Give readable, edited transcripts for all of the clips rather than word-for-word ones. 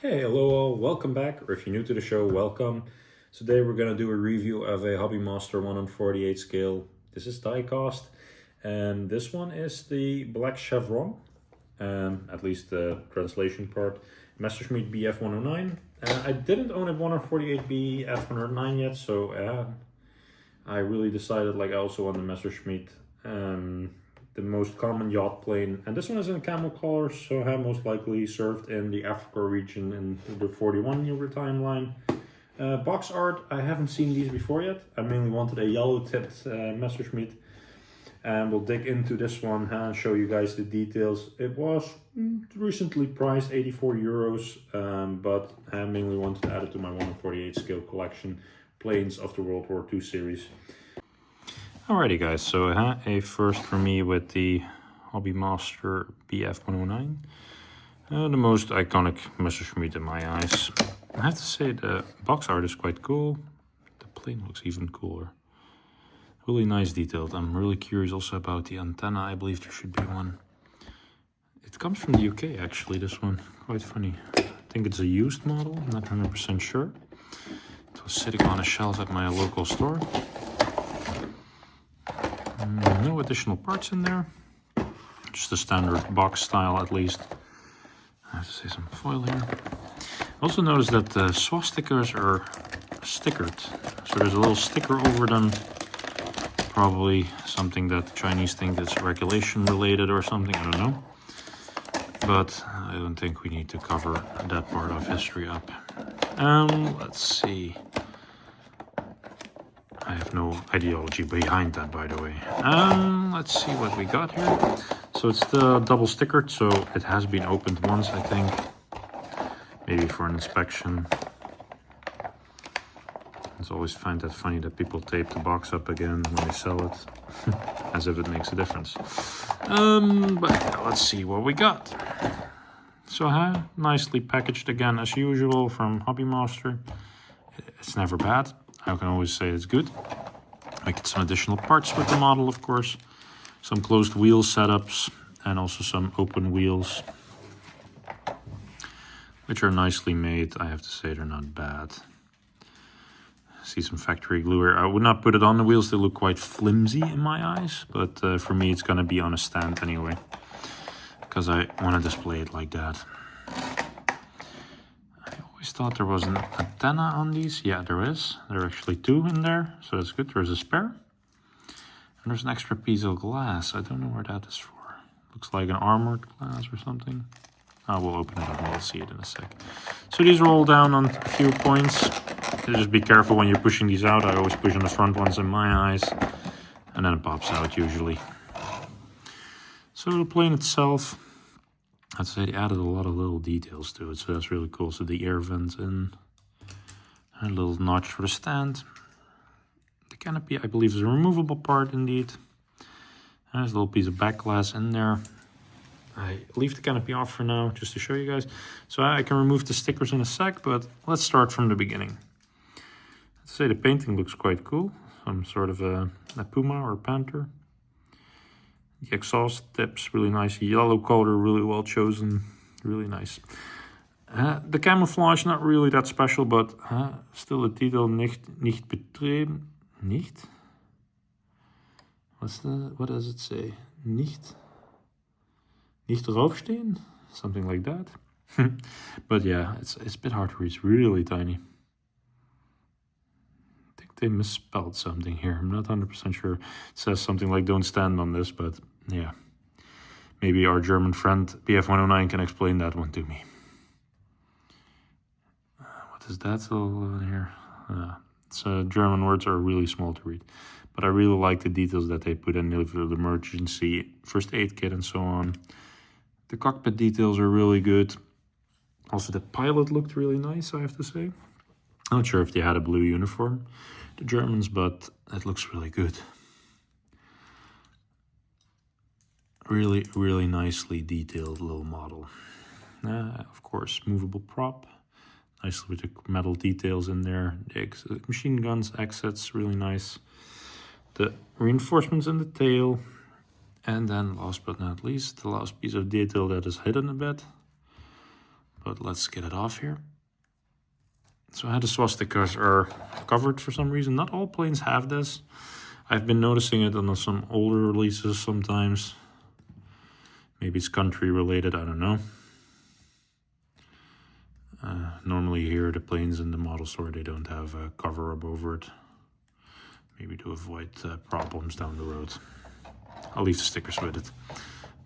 Hey, hello all, welcome back, or if you're new to the show, welcome. Today we're going to do a review of a Hobby Master 1/48 scale. This is Diecast, and this one is the Black Chevron, at least the translation part, Messerschmitt BF-109. I didn't own a 1/48 BF-109 yet, so I really decided I also want the Messerschmitt, the most common yacht plane, and this one is in camel colors, so most likely served in the Africa region in the 41 euro timeline. Box art, I haven't seen these before yet. I mainly wanted a yellow tipped Messerschmitt, and we'll dig into this one and show you guys the details. It was recently priced 84 euros, but I mainly wanted to add it to my 1/48 scale collection, planes of the World War II series. Alrighty guys, so a first for me with the Hobby Master BF-109. The most iconic Messerschmitt in my eyes. I have to say the box art is quite cool. The plane looks even cooler. Really nice detailed. I'm really curious also about the antenna. I believe there should be one. It comes from the UK actually, this one. Quite funny. I think it's a used model, I'm not 100% sure. It was sitting on a shelf at my local store. No additional parts in there, just the standard box style at least. I have to say some foil here. Also notice that the swastikas are stickered, so there's a little sticker over them. Probably something that the Chinese think is regulation related or something, I don't know. But I don't think we need to cover that part of history up. Let's see. I have no ideology behind that, by the way. Let's see what we got here. So it's the double stickered, so it has been opened once, I think. Maybe for an inspection. It's always find that funny that people tape the box up again when they sell it. As if it makes a difference. But yeah, let's see what we got. So nicely packaged again as usual from Hobby Master. It's never bad. I can always say it's good. I get some additional parts with the model, of course. Some closed wheel setups and also some open wheels, which are nicely made. I have to say they're not bad. See some factory glue here. I would not put it on the wheels. They look quite flimsy in my eyes, but for me it's going to be on a stand anyway, because I want to display it like that. I thought there was an antenna on these. Yeah, there is. There are actually two in there, so that's good. There's a spare. And there's an extra piece of glass. I don't know where that is for. Looks like an armored glass or something. We'll open it up and we'll see it in a sec. So these roll down on a few points. Just be careful when you're pushing these out. I always push on the front ones in my eyes, and then it pops out usually. So the plane itself, I'd say they added a lot of little details to it, so that's really cool. So the air vents in, a little notch for the stand. The canopy, I believe, is a removable part indeed. There's a little piece of back glass in there. I leave the canopy off for now, just to show you guys. So I can remove the stickers in a sec, but let's start from the beginning. I'd say the painting looks quite cool. Some sort of a puma or a panther. The exhaust tips, really nice. Yellow color, really well chosen. Really nice. The camouflage, not really that special, but still a detail nicht betrieben. Nicht? What does it say? Nicht draufstehen? Something like that. But yeah, it's a bit hard to read. It's really tiny. I think they misspelled something here. I'm not 100% sure. It says something like don't stand on this, but yeah. Maybe our German friend BF-109 can explain that one to me. What is that still in here? German words are really small to read. But I really like the details that they put in the emergency first aid kit and so on. The cockpit details are really good. Also, the pilot looked really nice, I have to say. I'm not sure if they had a blue uniform, the Germans, but it looks really good. Really, really nicely detailed little model. Of course, movable prop. Nicely with the metal details in there. The machine guns, exits, really nice. The reinforcements in the tail. And then last but not least, the last piece of detail that is hidden a bit. but let's get it off here. So the swastikas are covered for some reason. Not all planes have this. I've been noticing it on some older releases sometimes. Maybe it's country related, I don't know. Normally here the planes in the model store, they don't have a cover up over it. Maybe to avoid problems down the road. I'll leave the stickers with it.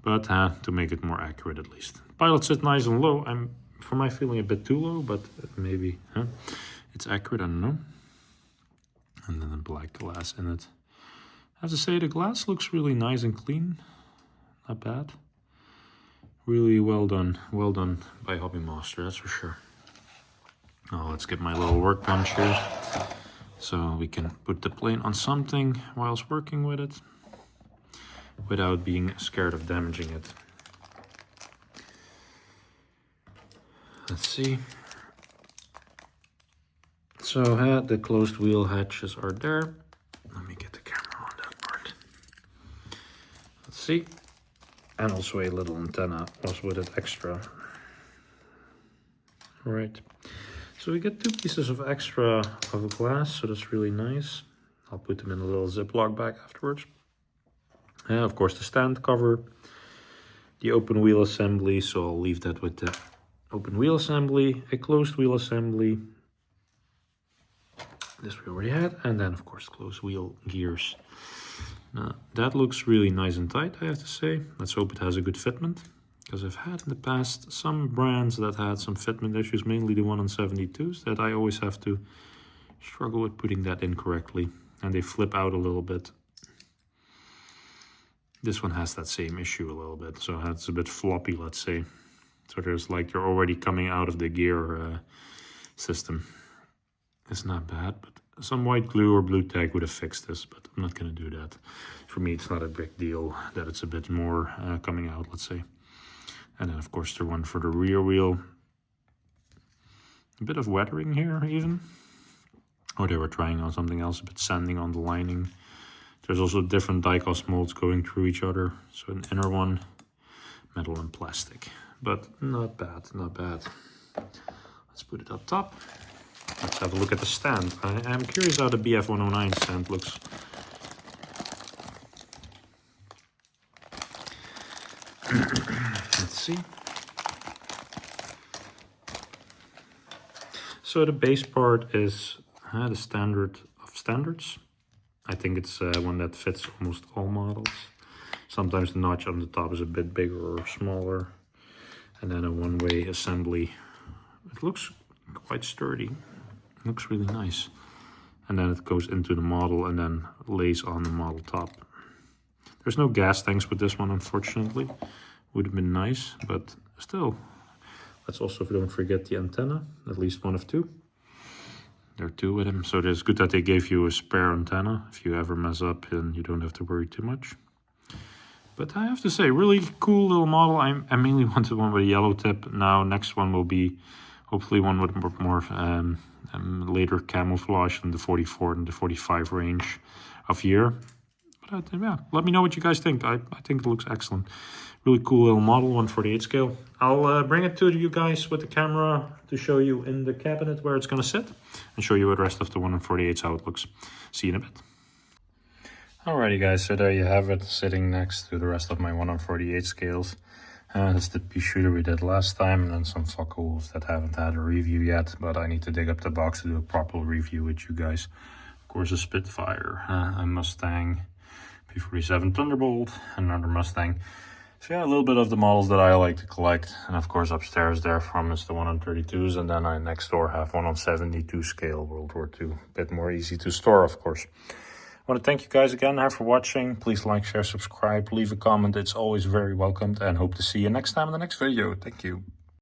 But to make it more accurate at least. Pilot sit nice and low. I'm, for my feeling, a bit too low, but maybe it's accurate, I don't know. And then the black glass in it. I have to say the glass looks really nice and clean. Not bad. Really well done by Hobby Master, that's for sure. Now let's get my little workbench here, so we can put the plane on something whilst working with it, without being scared of damaging it. Let's see. So the closed wheel hatches are there. Let me get the camera on that part. Let's see. And also a little antenna was with it extra. All right. So we get 2 pieces of extra of glass, so that's really nice. I'll put them in a little Ziploc bag afterwards. And of course the stand cover, the open wheel assembly, so I'll leave that with the open wheel assembly, a closed wheel assembly. This we already had, and then of course closed wheel gears. Now, that looks really nice and tight, I have to say. Let's hope it has a good fitment. Because I've had in the past some brands that had some fitment issues, mainly the 172s, that I always have to struggle with putting that in correctly. And they flip out a little bit. This one has that same issue a little bit, so it's a bit floppy, let's say. So there's like you're already coming out of the gear system. It's not bad, but some white glue or blue tag would have fixed this, but I'm not going to do that. For me, it's not a big deal that it's a bit more coming out, let's say. And then, of course, the one for the rear wheel. A bit of weathering here, even. Or they were trying on something else, a bit sanding on the lining. There's also different die-cast molds going through each other. So an inner one, metal and plastic. But not bad, not bad. Let's put it up top. Let's have a look at the stand. I'm curious how the BF-109 stand looks. Let's see. So the base part is the standard of standards. I think it's one that fits almost all models. Sometimes the notch on the top is a bit bigger or smaller. And then a one-way assembly. It looks quite sturdy. It looks really nice. And then it goes into the model and then lays on the model top. There's no gas tanks with this one, unfortunately. Would have been nice, but still. Let's also don't forget the antenna, at least one of 2. There are 2 with them, so it's good that they gave you a spare antenna. If you ever mess up, then you don't have to worry too much. But I have to say, really cool little model. I mainly wanted one with a yellow tip. Now, next one will be hopefully one with more later camouflage in the 44 and the 45 range of year. But yeah, let me know what you guys think. I think it looks excellent. Really cool little model, 1/48 scale. I'll bring it to you guys with the camera to show you in the cabinet where it's going to sit. And show you the rest of the 1/48, how it looks. See you in a bit. Alrighty guys, so there you have it, sitting next to the rest of my 1/48 scales. That's the pea shooter we did last time, and then some Focke-Wulfs that haven't had a review yet, but I need to dig up the box to do a proper review with you guys. Of course, a Spitfire, a Mustang, P-47 Thunderbolt, another Mustang. So yeah, a little bit of the models that I like to collect. And of course upstairs there from is the 1/32s, and then I next door have 1/72 scale World War II. Bit more easy to store, of course. I want to thank you guys again for watching. Please like, share, subscribe, leave a comment. It's always very welcomed, and hope to see you next time in the next video. Thank you.